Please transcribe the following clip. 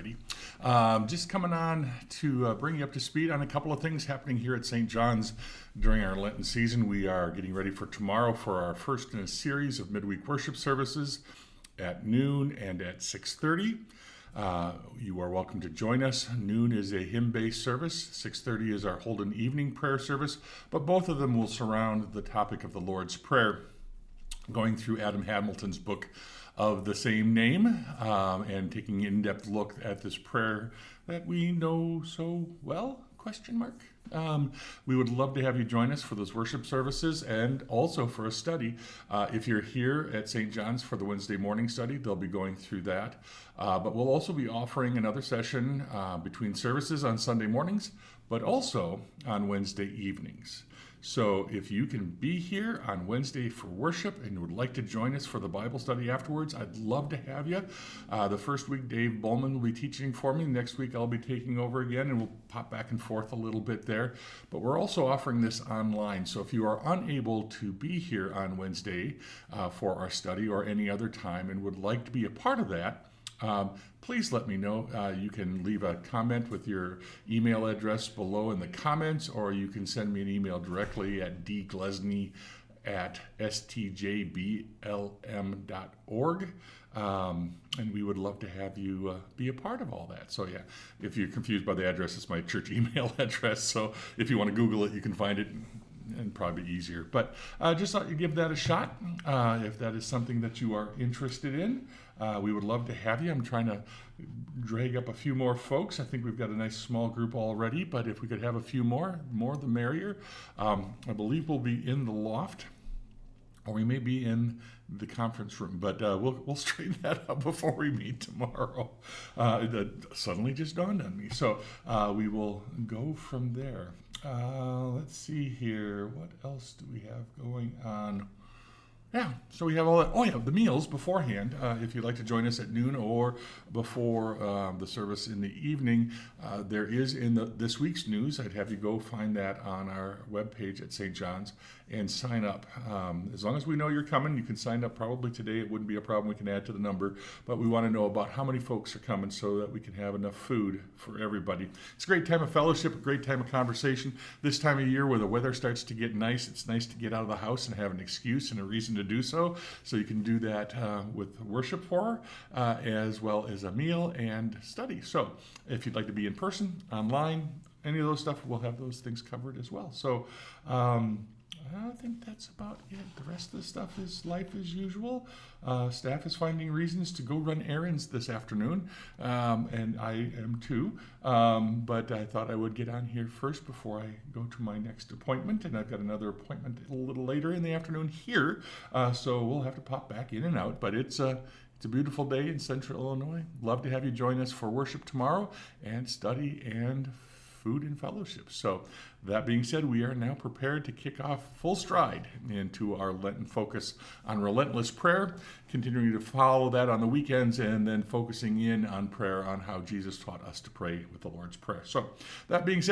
already. Just coming on to bring you up to speed on a couple of things happening here at St. John's during our Lenten season. We are getting ready for tomorrow for our first in a series of midweek worship services at noon and at 6:30. You are welcome to join us. Noon is a hymn-based service. 6:30 is our Holden evening prayer service, but both of them will surround the topic of the Lord's Prayer, going through Adam Hamilton's book of the same name and taking an in-depth look at this prayer that we know so well, ? We would love to have you join us for those worship services and also for a study. If you're here at St. John's for the Wednesday morning study, they'll be going through that. But we'll also be offering another session between services on Sunday mornings, but also on Wednesday evenings. So if you can be here on Wednesday for worship and would like to join us for the Bible study afterwards, I'd love to have you. The first week, Dave Bowman will be teaching for me. Next week, I'll be taking over again, and we'll pop back and forth a little bit there. But we're also offering this online. So if you are unable to be here on Wednesday for our study or any other time and would like to be a part of that, please let me know. You can leave a comment with your email address below in the comments, or you can send me an email directly at dglesne@stjblm.org. And we would love to have you be a part of all that. So yeah, if you're confused by the address, it's my church email address. So if you want to Google it, you can find it and probably easier. But just thought you'd give that a shot if that is something that you are interested in. We would love to have you. I'm trying to drag up a few more folks. I think we've got a nice small group already, but if we could have a few more the merrier. I believe we'll be in the loft, or we may be in the conference room, but we'll straighten that up before we meet tomorrow. That suddenly just dawned on me. So we will go from there. Let's see here. What else do we have going on? Yeah, so we have all that. Oh yeah, the meals beforehand. If you'd like to join us at noon or before the service in the evening, there is in this week's news. I'd have you go find that on our webpage at St. John's and sign up. As long as we know you're coming, you can sign up probably today. It wouldn't be a problem. We can add to the number, but we want to know about how many folks are coming so that we can have enough food for everybody. It's a great time of fellowship, a great time of conversation. This time of year where the weather starts to get nice, it's nice to get out of the house and have an excuse and a reason to do so. So you can do that with worship for as well as a meal and study. So if you'd like to be in person, online, any of those stuff, we'll have those things covered as well. So I think that's about it. The rest of the stuff is life as usual. Staff is finding reasons to go run errands this afternoon, and I am too. But I thought I would get on here first before I go to my next appointment, and I've got another appointment a little later in the afternoon here, so we'll have to pop back in and out. But it's a beautiful day in Central Illinois. Love to have you join us for worship tomorrow and study and food and fellowship. So that being said, we are now prepared to kick off full stride into our Lenten focus on relentless prayer, continuing to follow that on the weekends and then focusing in on prayer on how Jesus taught us to pray with the Lord's Prayer. So that being said,